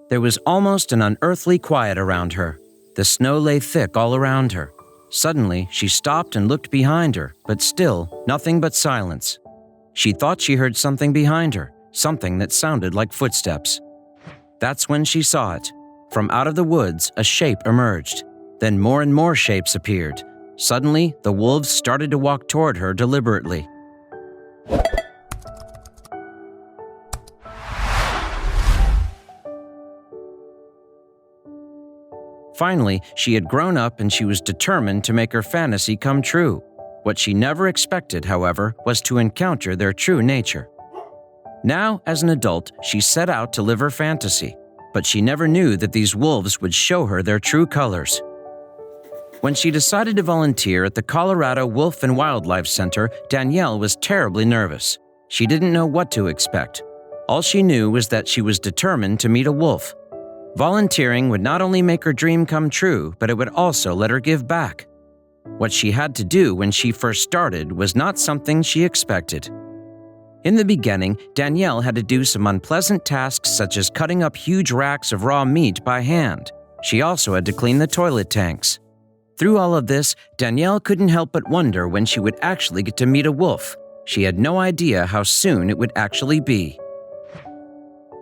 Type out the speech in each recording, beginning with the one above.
There was almost an unearthly quiet around her. The snow lay thick all around her. Suddenly, she stopped and looked behind her, but still, nothing but silence. She thought she heard something behind her, something that sounded like footsteps. That's when she saw it. From out of the woods, a shape emerged. Then more and more shapes appeared. Suddenly, the wolves started to walk toward her deliberately. Finally, she had grown up and she was determined to make her fantasy come true. What she never expected, however, was to encounter their true nature. Now, as an adult, she set out to live her fantasy, but she never knew that these wolves would show her their true colors. When she decided to volunteer at the Colorado Wolf and Wildlife Center, Danielle was terribly nervous. She didn't know what to expect. All she knew was that she was determined to meet a wolf. Volunteering would not only make her dream come true, but it would also let her give back. What she had to do when she first started was not something she expected. In the beginning, Danielle had to do some unpleasant tasks such as cutting up huge racks of raw meat by hand. She also had to clean the toilet tanks. Through all of this, Danielle couldn't help but wonder when she would actually get to meet a wolf. She had no idea how soon it would actually be.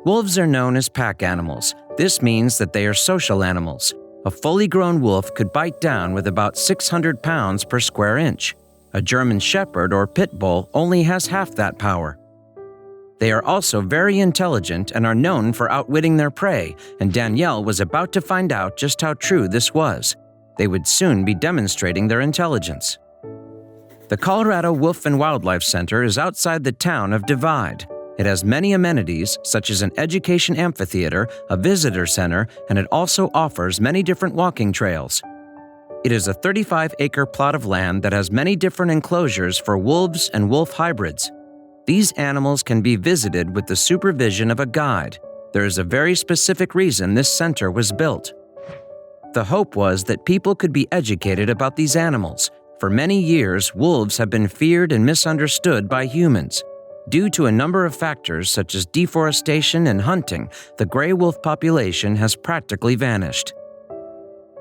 Wolves are known as pack animals. This means that they are social animals. A fully grown wolf could bite down with about 600 pounds per square inch. A German Shepherd or Pit Bull only has half that power. They are also very intelligent and are known for outwitting their prey, and Danielle was about to find out just how true this was. They would soon be demonstrating their intelligence. The Colorado Wolf and Wildlife Center is outside the town of Divide. It has many amenities, such as an education amphitheater, a visitor center, and it also offers many different walking trails. It is a 35-acre plot of land that has many different enclosures for wolves and wolf hybrids. These animals can be visited with the supervision of a guide. There is a very specific reason this center was built. The hope was that people could be educated about these animals. For many years, wolves have been feared and misunderstood by humans. Due to a number of factors such as deforestation and hunting, the gray wolf population has practically vanished.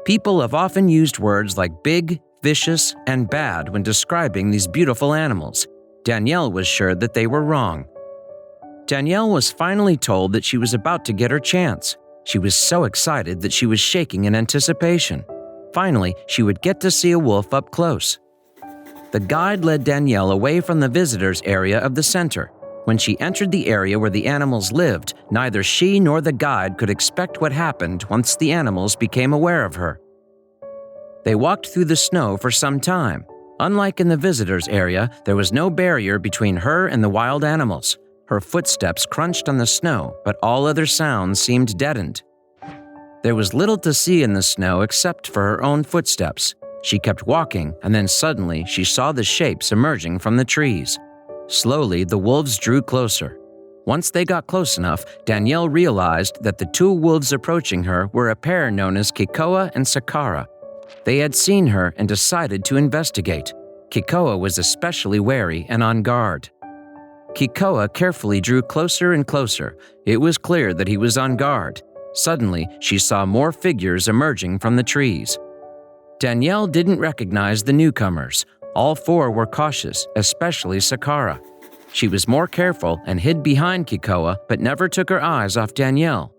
People have often used words like big, vicious, and bad when describing these beautiful animals. Danielle was sure that they were wrong. Danielle was finally told that she was about to get her chance. She was so excited that she was shaking in anticipation. Finally, she would get to see a wolf up close. The guide led Danielle away from the visitors area of the center. When she entered the area where the animals lived, neither she nor the guide could expect what happened once the animals became aware of her. They walked through the snow for some time. Unlike in the visitors area, there was no barrier between her and the wild animals. Her footsteps crunched on the snow, but all other sounds seemed deadened. There was little to see in the snow except for her own footsteps. She kept walking, and then suddenly she saw the shapes emerging from the trees. Slowly, the wolves drew closer. Once they got close enough, Danielle realized that the two wolves approaching her were a pair known as Kikoa and Sakara. They had seen her and decided to investigate. Kikoa was especially wary and on guard. Kikoa carefully drew closer and closer. It was clear that he was on guard. Suddenly, she saw more figures emerging from the trees. Danielle didn't recognize the newcomers. All four were cautious, especially Sakara. She was more careful and hid behind Kikoa, but never took her eyes off Danielle.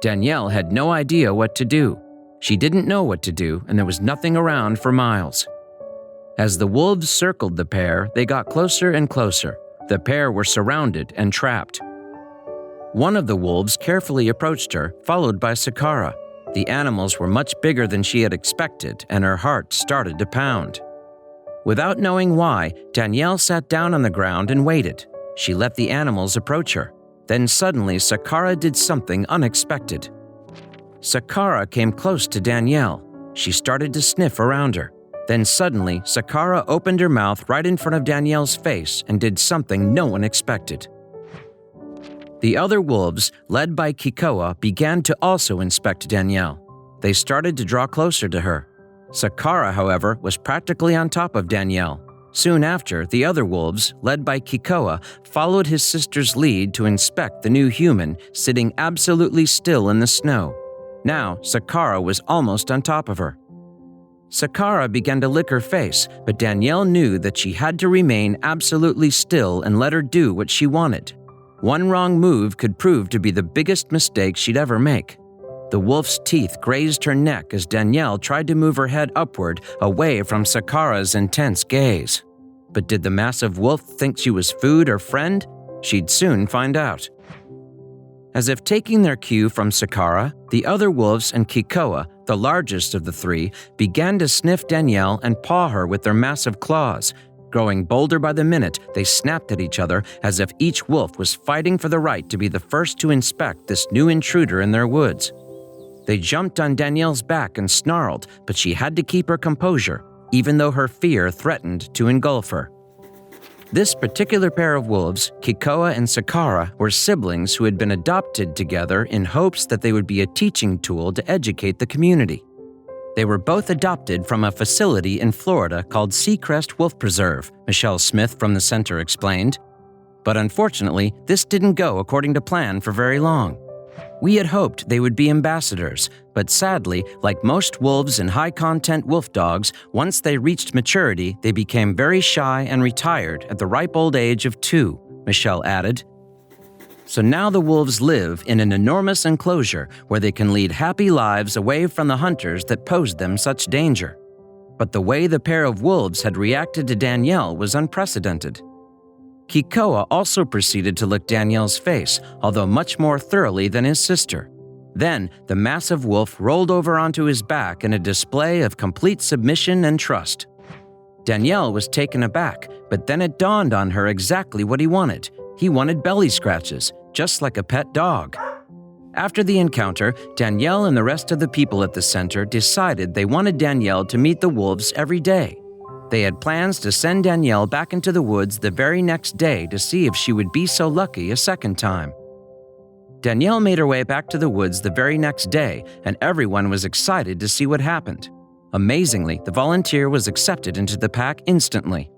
Danielle had no idea what to do. She didn't know what to do, and there was nothing around for miles. As the wolves circled the pair, they got closer and closer. The pair were surrounded and trapped. One of the wolves carefully approached her, followed by Sakara. The animals were much bigger than she had expected, and her heart started to pound. Without knowing why, Danielle sat down on the ground and waited. She let the animals approach her. Then suddenly, Sakara did something unexpected. Sakara came close to Danielle. She started to sniff around her. Then suddenly, Sakara opened her mouth right in front of Danielle's face and did something no one expected. The other wolves, led by Kikoa, began to also inspect Danielle. They started to draw closer to her. Sakara, however, was practically on top of Danielle. Soon after, the other wolves, led by Kikoa, followed his sister's lead to inspect the new human sitting absolutely still in the snow. Now, Sakara was almost on top of her. Sakara began to lick her face, but Danielle knew that she had to remain absolutely still and let her do what she wanted. One wrong move could prove to be the biggest mistake she'd ever make. The wolf's teeth grazed her neck as Danielle tried to move her head upward, away from Sakara's intense gaze. But did the massive wolf think she was food or friend? She'd soon find out. As if taking their cue from Sakara, the other wolves and Kikoa, the largest of the three, began to sniff Danielle and paw her with their massive claws. Growing bolder by the minute, they snapped at each other as if each wolf was fighting for the right to be the first to inspect this new intruder in their woods. They jumped on Danielle's back and snarled, but she had to keep her composure, even though her fear threatened to engulf her. This particular pair of wolves, Kikoa and Sakara, were siblings who had been adopted together in hopes that they would be a teaching tool to educate the community. They were both adopted from a facility in Florida called Seacrest Wolf Preserve, Michelle Smith from the center explained. But unfortunately, this didn't go according to plan for very long. We had hoped they would be ambassadors, but sadly, like most wolves and high-content wolf dogs, once they reached maturity, they became very shy and retired at the ripe old age of 2, Michelle added. So now the wolves live in an enormous enclosure where they can lead happy lives away from the hunters that posed them such danger. But the way the pair of wolves had reacted to Danielle was unprecedented. Kikoa also proceeded to lick Danielle's face, although much more thoroughly than his sister. Then, the massive wolf rolled over onto his back in a display of complete submission and trust. Danielle was taken aback, but then it dawned on her exactly what he wanted. He wanted belly scratches, just like a pet dog. After the encounter, Danielle and the rest of the people at the center decided they wanted Danielle to meet the wolves every day. They had plans to send Danielle back into the woods the very next day to see if she would be so lucky a second time. Danielle made her way back to the woods the very next day, and everyone was excited to see what happened. Amazingly, the volunteer was accepted into the pack instantly.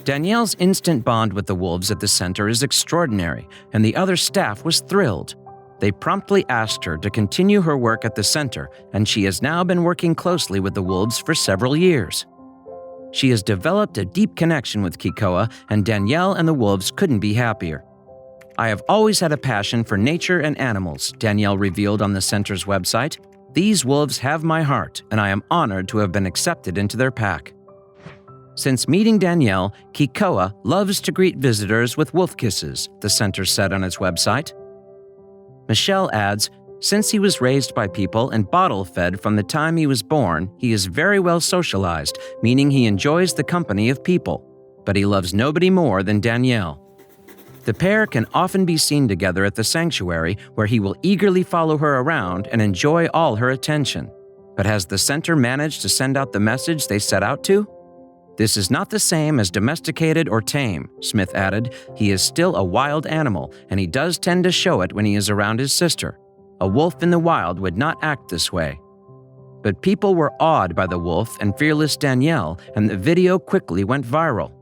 Danielle's instant bond with the wolves at the center is extraordinary, and the other staff was thrilled. They promptly asked her to continue her work at the center, and she has now been working closely with the wolves for several years. She has developed a deep connection with Kikoa, and Danielle and the wolves couldn't be happier. I have always had a passion for nature and animals, Danielle revealed on the center's website. These wolves have my heart, and I am honored to have been accepted into their pack. Since meeting Danielle, Kikoa loves to greet visitors with wolf kisses, the center said on its website. Michelle adds, since he was raised by people and bottle-fed from the time he was born, he is very well socialized, meaning he enjoys the company of people. But he loves nobody more than Danielle. The pair can often be seen together at the sanctuary, where he will eagerly follow her around and enjoy all her attention. But has the center managed to send out the message they set out to? This is not the same as domesticated or tame, Smith added. He is still a wild animal, and he does tend to show it when he is around his sister. A wolf in the wild would not act this way. But people were awed by the wolf and fearless Danielle, and the video quickly went viral.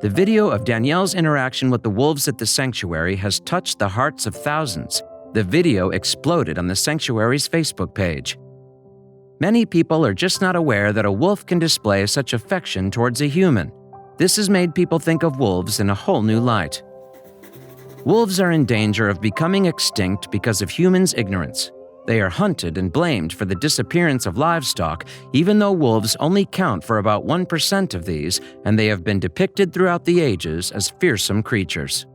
The video of Danielle's interaction with the wolves at the sanctuary has touched the hearts of thousands. The video exploded on the sanctuary's Facebook page. Many people are just not aware that a wolf can display such affection towards a human. This has made people think of wolves in a whole new light. Wolves are in danger of becoming extinct because of humans' ignorance. They are hunted and blamed for the disappearance of livestock, even though wolves only count for about 1% of these, and they have been depicted throughout the ages as fearsome creatures.